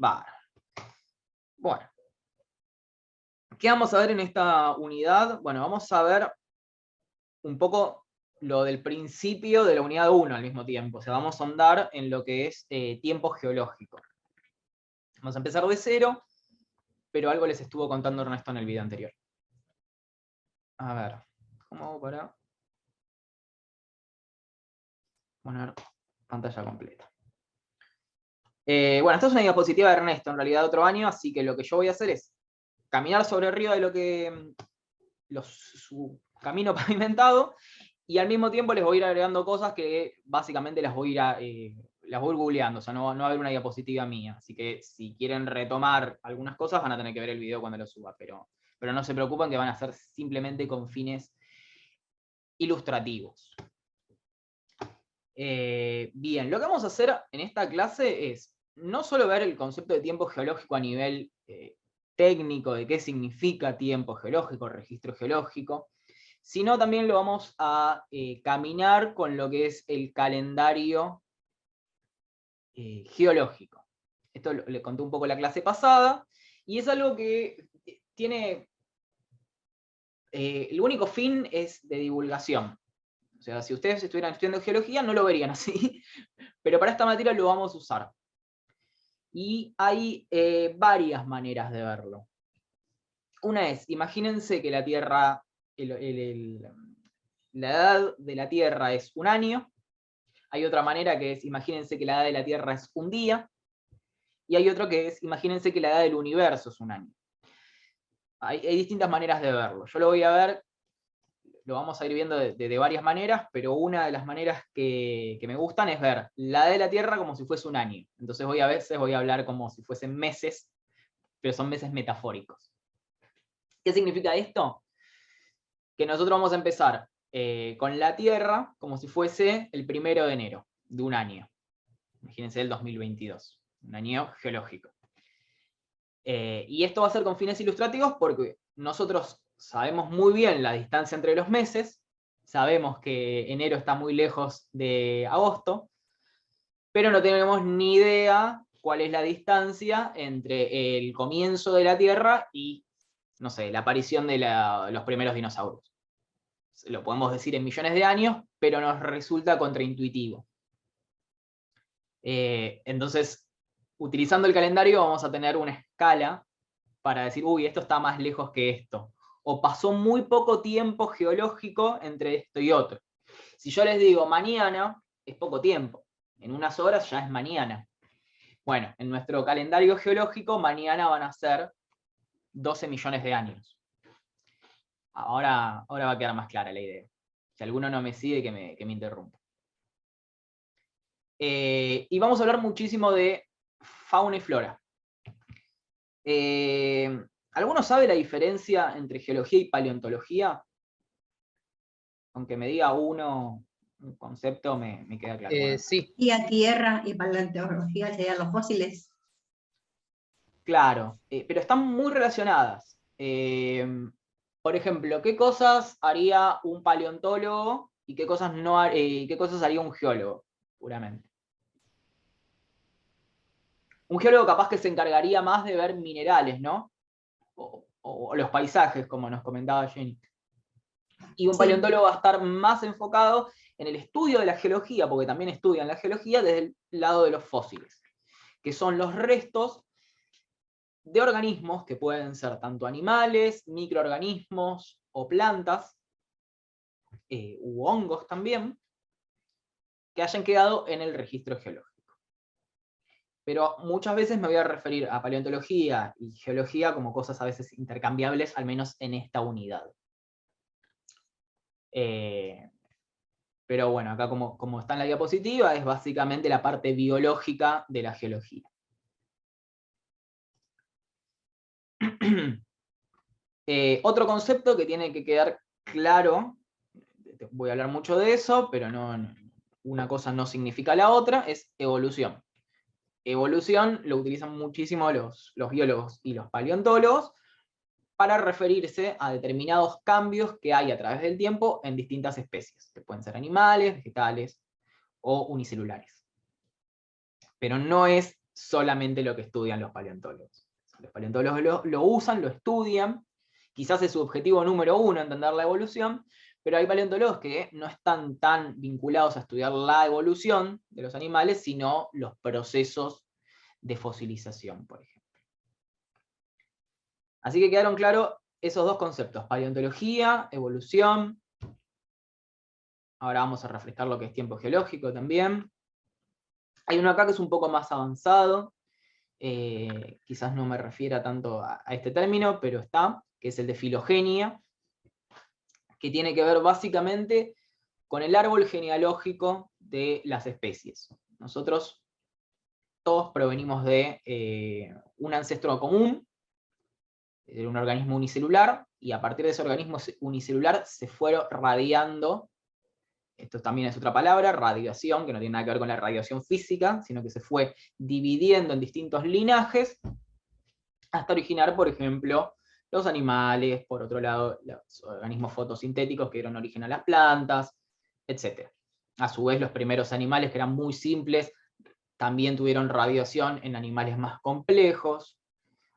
Va. Bueno. ¿Qué vamos a ver en esta unidad? Bueno, vamos a ver un poco lo del principio de la unidad 1 al mismo tiempo. O sea, vamos a ahondar en lo que es tiempo geológico. Vamos a empezar de cero, pero algo les estuvo contando Ernesto en el video anterior. A ver, ¿cómo hago para poner pantalla completa? Bueno, esta es una diapositiva de Ernesto, en realidad de otro año, así que lo que yo voy a hacer es caminar sobre arriba de lo que su camino pavimentado, y al mismo tiempo les voy a ir agregando cosas que básicamente las voy a ir googleando, o sea, no va a haber una diapositiva mía, así que si quieren retomar algunas cosas van a tener que ver el video cuando lo suba, pero no se preocupen que van a ser simplemente con fines ilustrativos. Bien, lo que vamos a hacer en esta clase es no solo ver el concepto de tiempo geológico a nivel técnico, de qué significa tiempo geológico, registro geológico, sino también lo vamos a caminar con lo que es el calendario geológico. Esto le conté un poco la clase pasada, y es algo que tiene... el único fin es de divulgación. O sea, si ustedes estuvieran estudiando geología no lo verían así, pero para esta materia lo vamos a usar. Y hay varias maneras de verlo. Una es, imagínense que la Tierra, la edad de la Tierra es un año. Hay otra manera que es, imagínense que la edad de la Tierra es un día. Y hay otro que es, imagínense que la edad del universo es un año. Hay distintas maneras de verlo. Yo lo voy a ver, lo vamos a ir viendo de varias maneras, pero una de las maneras que me gustan es ver la edad de la Tierra como si fuese un año. Entonces a veces voy a hablar como si fuesen meses, pero son meses metafóricos. ¿Qué significa esto? Que nosotros vamos a empezar con la Tierra como si fuese el 1 de enero de un año. Imagínense el 2022, un año geológico. Y esto va a ser con fines ilustrativos porque nosotros sabemos muy bien la distancia entre los meses, sabemos que enero está muy lejos de agosto, pero no tenemos ni idea cuál es la distancia entre el comienzo de la Tierra y, no sé, la aparición de los primeros dinosaurios. Lo podemos decir en millones de años, pero nos resulta contraintuitivo. Entonces, utilizando el calendario vamos a tener una escala para decir, uy, esto está más lejos que esto. O pasó muy poco tiempo geológico entre esto y otro. Si yo les digo mañana, es poco tiempo. En unas horas ya es mañana. Bueno, en nuestro calendario geológico, mañana van a ser 12 millones de años. Ahora va a quedar más clara la idea. Si alguno no me sigue, que me interrumpa. Y vamos a hablar muchísimo de fauna y flora. ¿Alguno sabe la diferencia entre geología y paleontología? Aunque me diga un concepto, me queda claro. Bueno, Sí. Y a tierra y paleontología serían los fósiles. claro, pero están muy relacionadas. Por ejemplo, ¿qué cosas haría un paleontólogo y qué cosas qué cosas haría un geólogo, puramente? Un geólogo capaz que se encargaría más de ver minerales, ¿no? O los paisajes, como nos comentaba Jenny. Y un paleontólogo va a estar más enfocado en el estudio de la geología, porque también estudian la geología desde el lado de los fósiles, que son los restos de organismos que pueden ser tanto animales, microorganismos o plantas, u hongos también, que hayan quedado en el registro geológico. Pero muchas veces me voy a referir a paleontología y geología como cosas a veces intercambiables, al menos en esta unidad. Pero bueno, acá como está en la diapositiva, es básicamente la parte biológica de la geología. Otro concepto que tiene que quedar claro, voy a hablar mucho de eso, pero una cosa no significa la otra, es evolución. Evolución lo utilizan muchísimo los biólogos y los paleontólogos para referirse a determinados cambios que hay a través del tiempo en distintas especies, que pueden ser animales, vegetales o unicelulares. Pero no es solamente lo que estudian los paleontólogos. Los paleontólogos lo usan, lo estudian, quizás es su objetivo número uno, entender la evolución, pero hay paleontólogos que no están tan vinculados a estudiar la evolución de los animales, sino los procesos de fosilización, por ejemplo. Así que quedaron claros esos dos conceptos, paleontología, evolución. Ahora vamos a refrescar lo que es tiempo geológico también. Hay uno acá que es un poco más avanzado, quizás no me refiera tanto a este término, pero está, que es el de filogenia, que tiene que ver básicamente con el árbol genealógico de las especies. Nosotros todos provenimos de un ancestro común, de un organismo unicelular, y a partir de ese organismo unicelular se fueron radiando. Esto también es otra palabra, radiación, que no tiene nada que ver con la radiación física, sino que se fue dividiendo en distintos linajes, hasta originar, por ejemplo, los animales, por otro lado, los organismos fotosintéticos que dieron origen a las plantas, etc. A su vez, los primeros animales, que eran muy simples, también tuvieron radiación en animales más complejos,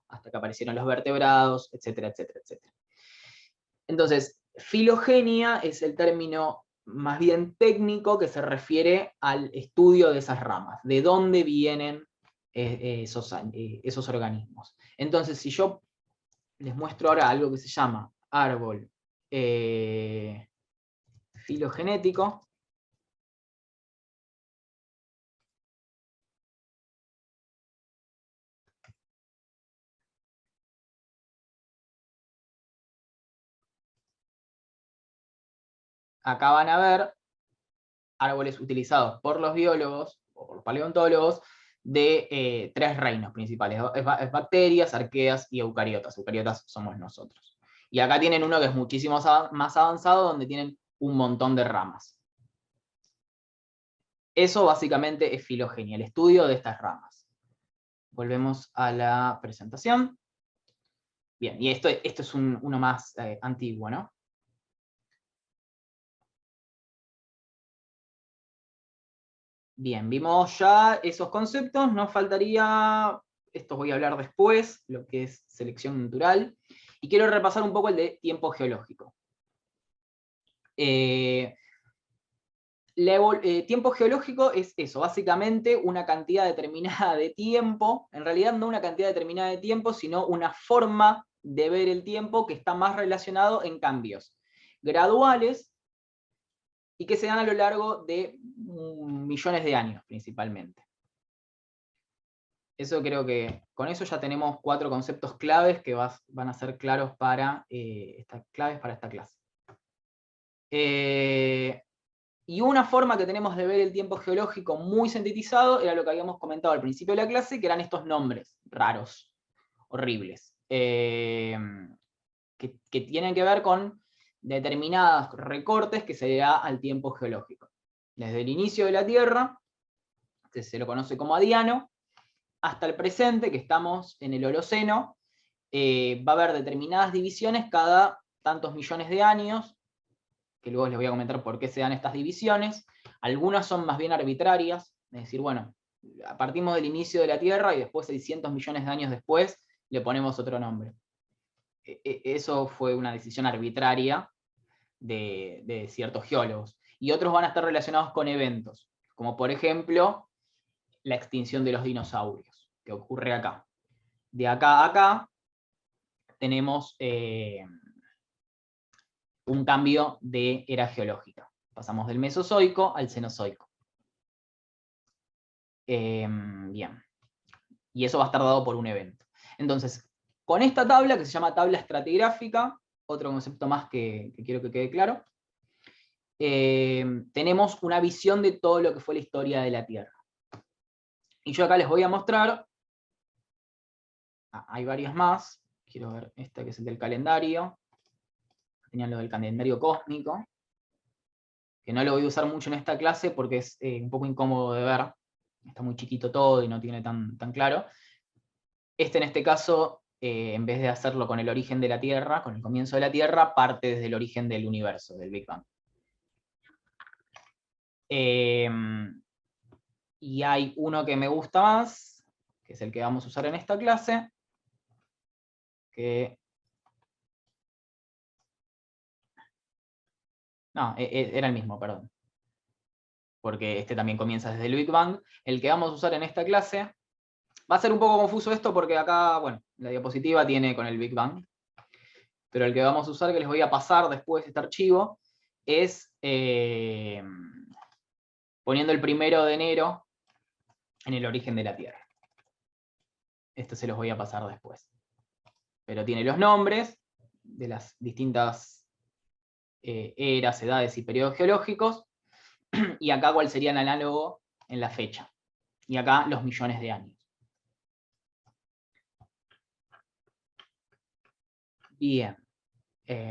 hasta que aparecieron los vertebrados, etcétera, etcétera, etcétera. Entonces, filogenia es el término más bien técnico que se refiere al estudio de esas ramas, de dónde vienen esos organismos. Entonces, si yo les muestro ahora algo que se llama árbol filogenético, acá van a ver árboles utilizados por los biólogos, o por los paleontólogos, de tres reinos principales. Es bacterias, arqueas y eucariotas. Eucariotas somos nosotros. Y acá tienen uno que es muchísimo más avanzado, donde tienen un montón de ramas. Eso básicamente es filogenia, el estudio de estas ramas. Volvemos a la presentación. Bien, y esto es uno más antiguo, ¿no? Bien, vimos ya esos conceptos, nos faltaría, esto voy a hablar después, lo que es selección natural, y quiero repasar un poco el de tiempo geológico. Tiempo geológico es eso, básicamente una cantidad determinada de tiempo, en realidad no una cantidad determinada de tiempo, sino una forma de ver el tiempo que está más relacionado en cambios graduales y que se dan a lo largo de millones de años principalmente. Eso creo que con eso ya tenemos 4 conceptos claves que van a ser claros para esta clase. Y una forma que tenemos de ver el tiempo geológico muy sintetizado era lo que habíamos comentado al principio de la clase, que eran estos nombres raros, horribles, que tienen que ver con determinados recortes que se da al tiempo geológico. Desde el inicio de la Tierra, que se lo conoce como Adiano, hasta el presente, que estamos en el Holoceno, va a haber determinadas divisiones cada tantos millones de años, que luego les voy a comentar por qué se dan estas divisiones. Algunas son más bien arbitrarias, es decir, bueno, partimos del inicio de la Tierra y después 600 millones de años después le ponemos otro nombre. Eso fue una decisión arbitraria de ciertos geólogos. Y otros van a estar relacionados con eventos, como por ejemplo la extinción de los dinosaurios, que ocurre acá. De acá a acá tenemos un cambio de era geológica. Pasamos del Mesozoico al Cenozoico. Bien. Y eso va a estar dado por un evento. Entonces, con esta tabla, que se llama tabla estratigráfica, otro concepto más que quiero que quede claro, tenemos una visión de todo lo que fue la historia de la Tierra. Y yo acá les voy a mostrar, hay varias más, quiero ver este que es el del calendario, tenían lo del calendario cósmico, que no lo voy a usar mucho en esta clase porque es un poco incómodo de ver, está muy chiquito todo y no tiene tan claro. En este caso, en vez de hacerlo con el origen de la Tierra, con el comienzo de la Tierra, parte desde el origen del universo, del Big Bang. Y hay uno que me gusta más, que es el que vamos a usar en esta clase, no, era el mismo, perdón, porque este también comienza desde el Big Bang. El que vamos a usar en esta clase, va a ser un poco confuso esto porque acá, bueno, la diapositiva tiene con el Big Bang, pero el que vamos a usar, que les voy a pasar después este archivo, es poniendo el 1 de enero en el origen de la Tierra. Esto se los voy a pasar después. Pero tiene los nombres de las distintas eras, edades y periodos geológicos, y acá cuál sería el análogo en la fecha. Y acá los millones de años. Bien.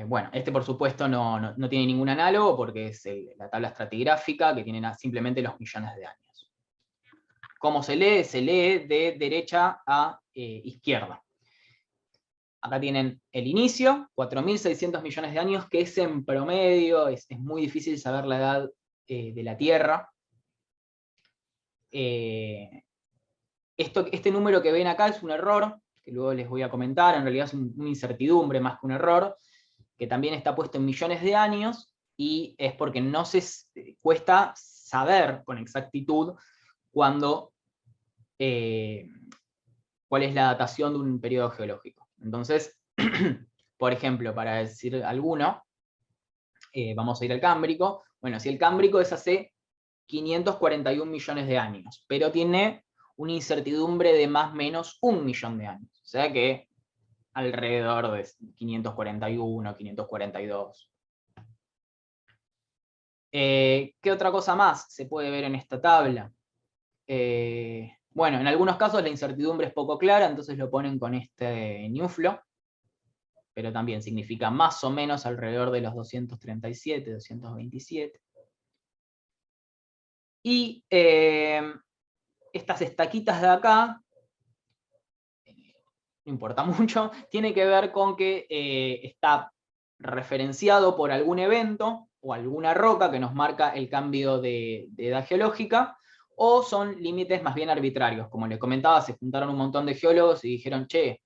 Bueno, este por supuesto no tiene ningún análogo porque es la tabla estratigráfica que tiene simplemente los millones de años. ¿Cómo se lee? Se lee de derecha a izquierda. Acá tienen el inicio, 4.600 millones de años, que es en promedio, es muy difícil saber la edad de la Tierra. Este número que ven acá es un error, que luego les voy a comentar, en realidad es una incertidumbre más que un error, que también está puesto en millones de años, y es porque no cuesta saber con exactitud cuándo, cuál es la datación de un periodo geológico. Entonces, por ejemplo, para decir alguno, vamos a ir al Cámbrico. Bueno, si el Cámbrico es hace 541 millones de años, pero tiene una incertidumbre de más o menos 1 millón de años. O sea que alrededor de 541, 542. ¿Qué otra cosa más se puede ver en esta tabla? Bueno, en algunos casos la incertidumbre es poco clara, entonces lo ponen con este ñuflo, pero también significa más o menos alrededor de los 237, 227. Y estas estaquitas de acá, no importa mucho, tiene que ver con que está referenciado por algún evento o alguna roca que nos marca el cambio de edad geológica, o son límites más bien arbitrarios. Como les comentaba, se juntaron un montón de geólogos y dijeron, che,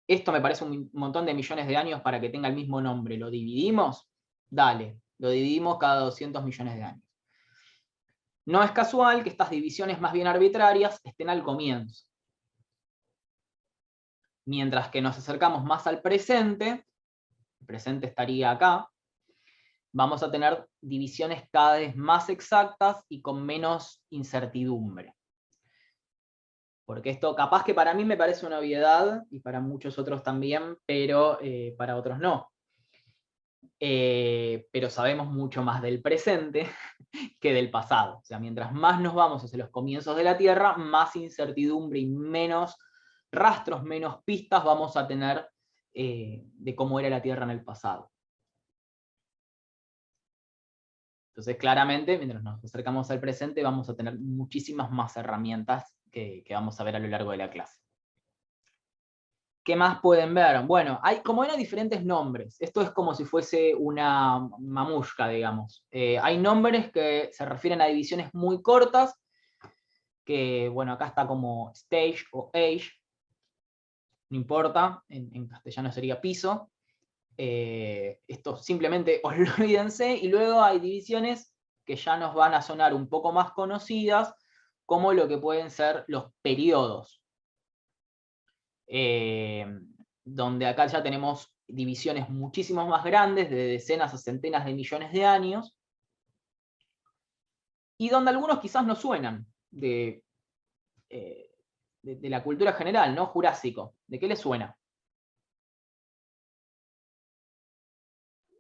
esto me parece un montón de millones de años para que tenga el mismo nombre, ¿lo dividimos? Dale, lo dividimos cada 200 millones de años. No es casual que estas divisiones más bien arbitrarias estén al comienzo. Mientras que nos acercamos más al presente, el presente estaría acá, vamos a tener divisiones cada vez más exactas y con menos incertidumbre. Porque esto capaz que para mí me parece una obviedad, y para muchos otros también, pero para otros no. Pero sabemos mucho más del presente que del pasado. O sea, mientras más nos vamos hacia los comienzos de la Tierra, más incertidumbre y menos rastros, menos pistas vamos a tener de cómo era la Tierra en el pasado. Entonces, claramente, mientras nos acercamos al presente, vamos a tener muchísimas más herramientas que vamos a ver a lo largo de la clase. ¿Qué más pueden ver? Bueno, como eran diferentes nombres, esto es como si fuese una mamushka, digamos. Hay nombres que se refieren a divisiones muy cortas, que bueno, acá está como stage o age, no importa, en castellano sería piso. Esto simplemente olvídense, y luego hay divisiones que ya nos van a sonar un poco más conocidas, como lo que pueden ser los periodos. Donde acá ya tenemos divisiones muchísimo más grandes, de decenas a centenas de millones de años, y donde algunos quizás no suenan de la cultura general, ¿no? Jurásico. ¿De qué les suena?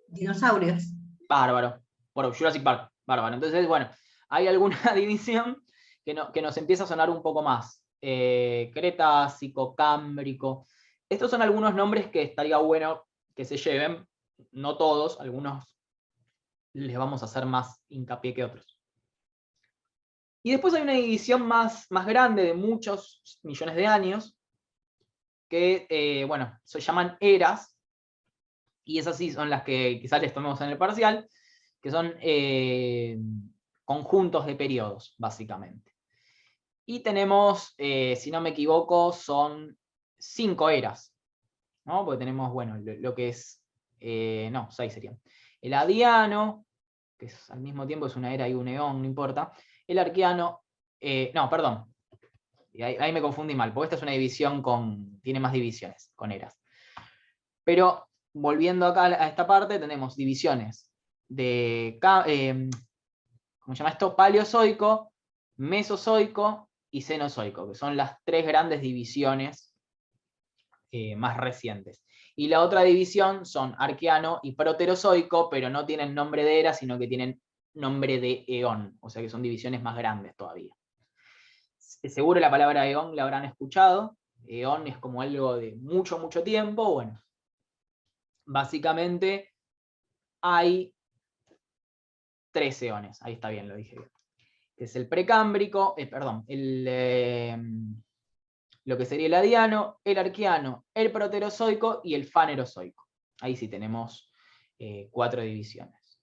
Dinosaurios. Bárbaro. Por Jurassic Park. Bárbaro. Entonces, bueno, hay alguna división que nos empieza a sonar un poco más. Cretácico, Cámbrico. Estos son algunos nombres que estaría bueno que se lleven. No todos, algunos les vamos a hacer más hincapié que otros. Y después hay una división más grande de muchos millones de años, que, bueno, se llaman eras, y esas sí son las que quizás les tomemos en el parcial, que son conjuntos de periodos, básicamente. Y tenemos, si no me equivoco, son 5 eras, ¿no? Porque tenemos, bueno, lo que es, no, 6 serían. El Adiano, que al mismo tiempo es una era y un eón, no importa. El Arqueano, no, perdón, ahí me confundí mal, porque esta es una división tiene más divisiones, con eras. Pero volviendo acá a esta parte, tenemos divisiones de, ¿cómo se llama esto? Paleozoico, Mesozoico y Cenozoico, que son las 3 grandes divisiones más recientes. Y la otra división son Arqueano y Proterozoico, pero no tienen nombre de era, sino que tienen nombre de eón, o sea que son divisiones más grandes todavía. Seguro la palabra eón la habrán escuchado. Eón es como algo de mucho, mucho tiempo. Bueno, básicamente hay 3 eones, ahí está bien, lo dije bien. Que es el precámbrico, lo que sería el Adiano, el Arqueano, el Proterozoico y el Fanerozoico. Ahí sí tenemos 4 divisiones.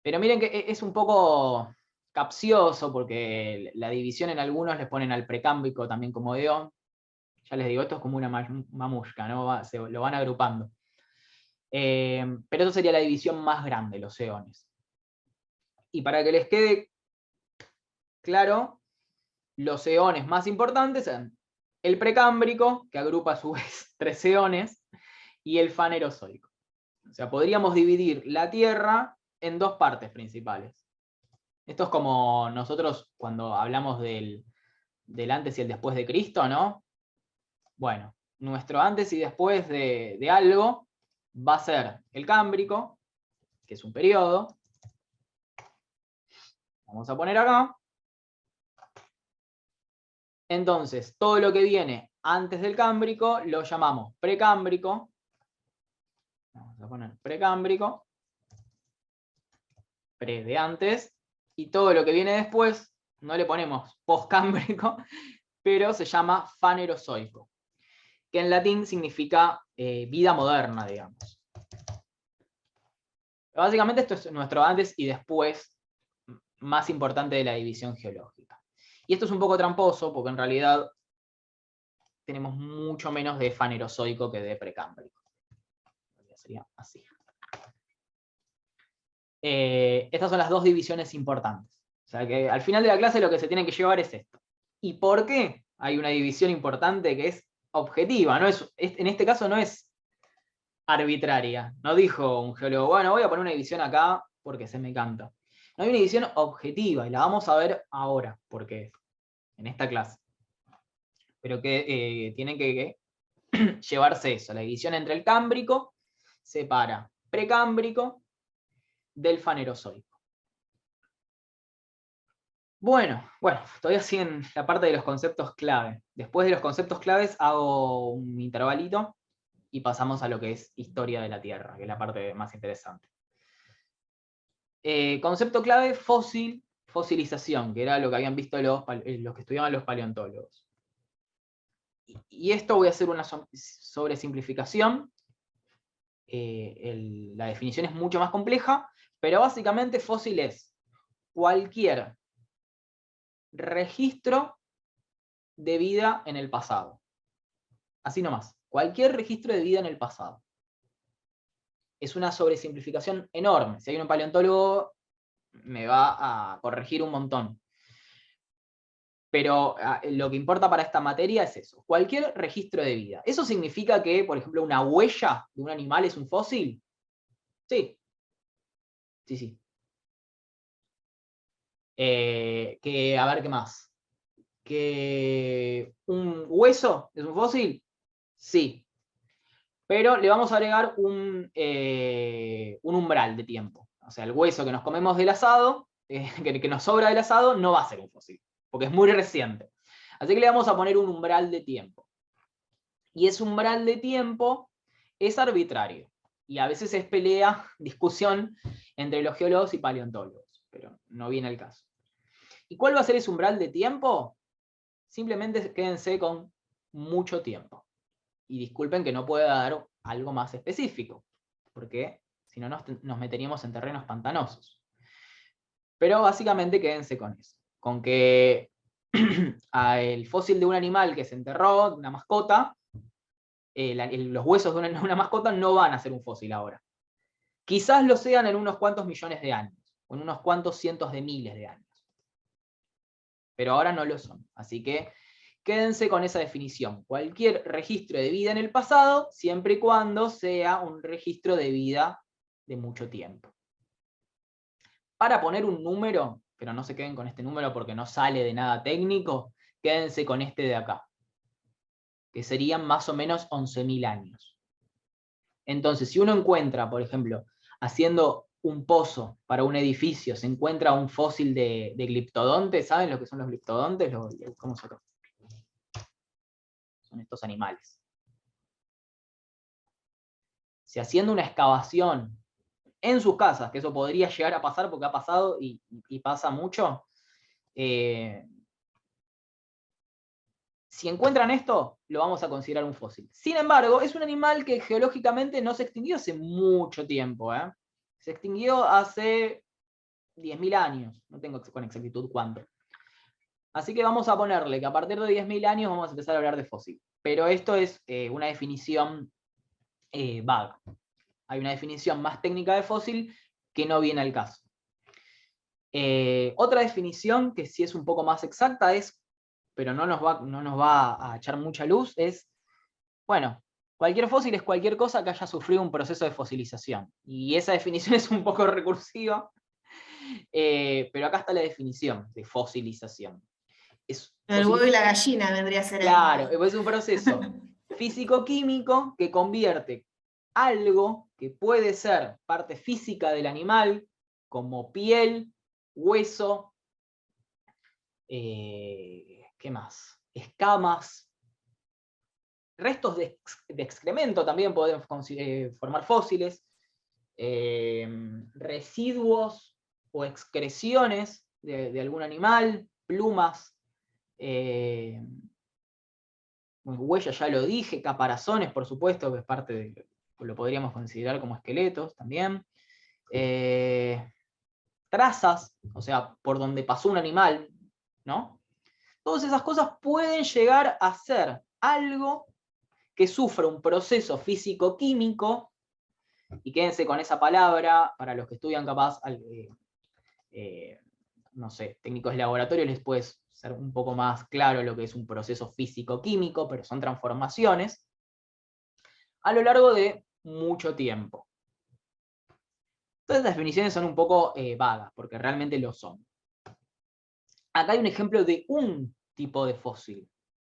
Pero miren que es un poco capcioso porque la división en algunos les ponen al precámbrico también como eón. Ya les digo, esto es como una mamushka, ¿no? Lo van agrupando. Pero eso sería la división más grande, los eones. Y para que les quede claro, los eones más importantes son el precámbrico, que agrupa a su vez 3 eones, y el fanerozoico. O sea, podríamos dividir la Tierra en 2 partes principales. Esto es como nosotros cuando hablamos del antes y el después de Cristo, ¿no? Bueno, nuestro antes y después de algo va a ser el cámbrico, que es un periodo. Vamos a poner acá. Entonces, todo lo que viene antes del cámbrico lo llamamos precámbrico. Vamos a poner precámbrico. Pre de antes. Y todo lo que viene después, no le ponemos postcámbrico, pero se llama fanerozoico, que en latín significa vida moderna, digamos. Básicamente esto es nuestro antes y después más importante de la división geológica. Y esto es un poco tramposo, porque en realidad tenemos mucho menos de fanerozoico que de precámbrico. Sería así. Estas son las 2 divisiones importantes. O sea que al final de la clase lo que se tiene que llevar es esto. ¿Y por qué hay una división importante que es objetiva? En este caso no es arbitraria. No dijo un geólogo, bueno, voy a poner una división acá porque se me canta. No, hay una división objetiva y la vamos a ver ahora, porque en esta clase. Pero que tiene que llevarse eso. La división entre el cámbrico separa precámbrico del fanerozoico. Bueno, todavía siguen la parte de los conceptos clave. Después de los conceptos claves hago un intervalito y pasamos a lo que es historia de la Tierra, que es la parte más interesante. Concepto clave, fosilización, que era lo que habían visto los que estudiaban los paleontólogos. Y esto voy a hacer una sobresimplificación. La definición es mucho más compleja, pero básicamente fósil es cualquier registro de vida en el pasado. Así nomás, cualquier registro de vida en el pasado. Es una sobresimplificación enorme. Si hay un paleontólogo, me va a corregir un montón. Pero lo que importa para esta materia es eso, cualquier registro de vida. ¿Eso significa que, por ejemplo, una huella de un animal es un fósil? Sí. Sí. A ver, ¿qué más? ¿Que un hueso es un fósil? Sí. Pero le vamos a agregar un umbral de tiempo. O sea, el hueso que nos comemos del asado, que nos sobra del asado, no va a ser un fósil, porque es muy reciente. Así que le vamos a poner un umbral de tiempo. Y ese umbral de tiempo es arbitrario. Y a veces es pelea, discusión entre los geólogos y paleontólogos, pero no viene el caso. ¿Y cuál va a ser ese umbral de tiempo? Simplemente quédense con mucho tiempo. Y disculpen que no pueda dar algo más específico, porque si no nos meteríamos en terrenos pantanosos. Pero básicamente quédense con eso, con que al fósil de un animal que se enterró, de una mascota, los huesos de una mascota no van a ser un fósil ahora. Quizás lo sean en unos cuantos millones de años, o en unos cuantos cientos de miles de años. Pero ahora no lo son. Así que quédense con esa definición. Cualquier registro de vida en el pasado, siempre y cuando sea un registro de vida de mucho tiempo. Para poner un número, pero no se queden con este número porque no sale de nada técnico, quédense con este de acá, que serían más o menos 11.000 años. Entonces, si uno encuentra, por ejemplo, haciendo un pozo para un edificio, se encuentra un fósil de gliptodonte, ¿saben lo que son los gliptodontes? ¿Cómo se llama? Son estos animales. Si haciendo una excavación en sus casas, que eso podría llegar a pasar porque ha pasado y pasa mucho, si encuentran esto, lo vamos a considerar un fósil. Sin embargo, es un animal que geológicamente no se extinguió hace mucho tiempo. Se extinguió hace 10.000 años, no tengo con exactitud cuánto. Así que vamos a ponerle que a partir de 10.000 años vamos a empezar a hablar de fósil. Pero esto es una definición vaga. Hay una definición más técnica de fósil que no viene al caso. Otra definición que sí es un poco más exacta es, pero no nos va a echar mucha luz, es, bueno, cualquier fósil es cualquier cosa que haya sufrido un proceso de fosilización. Y esa definición es un poco recursiva, pero acá está la definición de fosilización. El huevo y la gallina vendría a ser. Claro, es un proceso físico-químico que convierte algo que puede ser parte física del animal, como piel, hueso, ¿qué más? Escamas, restos de excremento también pueden formar fósiles, residuos o excreciones de algún animal, plumas, huellas, ya lo dije, caparazones, por supuesto, que es parte de, lo podríamos considerar como esqueletos también. Trazas, o sea, por donde pasó un animal, ¿no? Todas esas cosas pueden llegar a ser algo que sufre un proceso físico-químico, y quédense con esa palabra, para los que estudian capaz, no sé, técnicos de laboratorio les puede ser un poco más claro lo que es un proceso físico-químico, pero son transformaciones a lo largo de mucho tiempo. Entonces las definiciones son un poco vagas, porque realmente lo son. Acá hay un ejemplo de un tipo de fósil,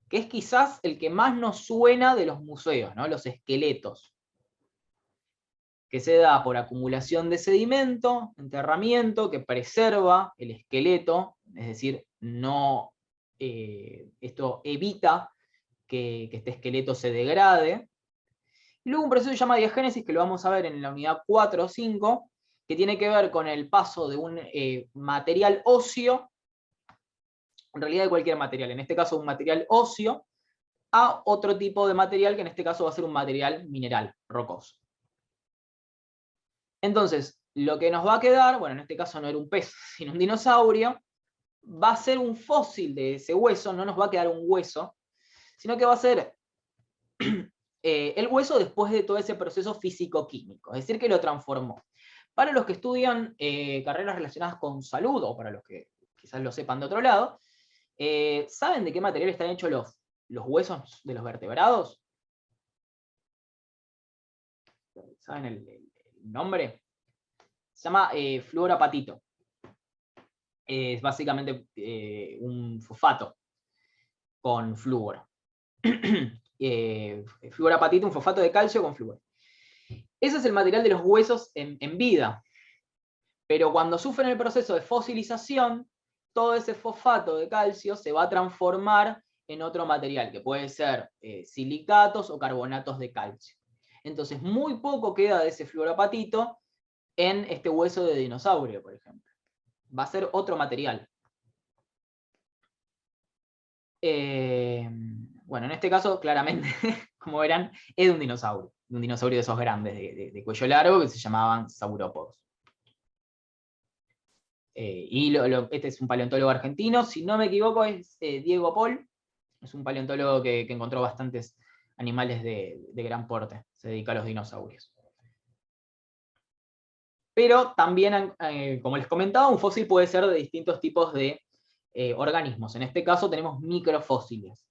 que es quizás el que más nos suena de los museos, ¿no? Los esqueletos, que se da por acumulación de sedimento, enterramiento, que preserva el esqueleto, es decir, no, esto evita que este esqueleto se degrade. Y luego un proceso que se llama diagénesis, que lo vamos a ver en la unidad 4 o 5, que tiene que ver con el paso de un material óseo, en realidad de cualquier material, en este caso un material óseo, a otro tipo de material, que en este caso va a ser un material mineral, rocoso. Entonces, lo que nos va a quedar, bueno, en este caso no era un pez, sino un dinosaurio, va a ser un fósil de ese hueso, no nos va a quedar un hueso, sino que va a ser el hueso después de todo ese proceso físico-químico, es decir, que lo transformó. Para los que estudian carreras relacionadas con salud, o para los que quizás lo sepan de otro lado, ¿saben de qué material están hechos los huesos de los vertebrados? ¿Saben el nombre? Se llama fluorapatito. Es básicamente un fosfato con flúor. Fluorapatito, un fosfato de calcio con flúor. Ese es el material de los huesos en vida. Pero cuando sufren el proceso de fosilización, todo ese fosfato de calcio se va a transformar en otro material, que puede ser silicatos o carbonatos de calcio. Entonces, muy poco queda de ese fluorapatito en este hueso de dinosaurio, por ejemplo. Va a ser otro material. Bueno, en este caso, claramente, como verán, es de un dinosaurio de esos grandes, de cuello largo, que se llamaban saurópodos. Este es un paleontólogo argentino, si no me equivoco es Diego Pol, es un paleontólogo que encontró bastantes animales de gran porte, se dedica a los dinosaurios. Pero también, como les comentaba, un fósil puede ser de distintos tipos de organismos. En este caso tenemos microfósiles.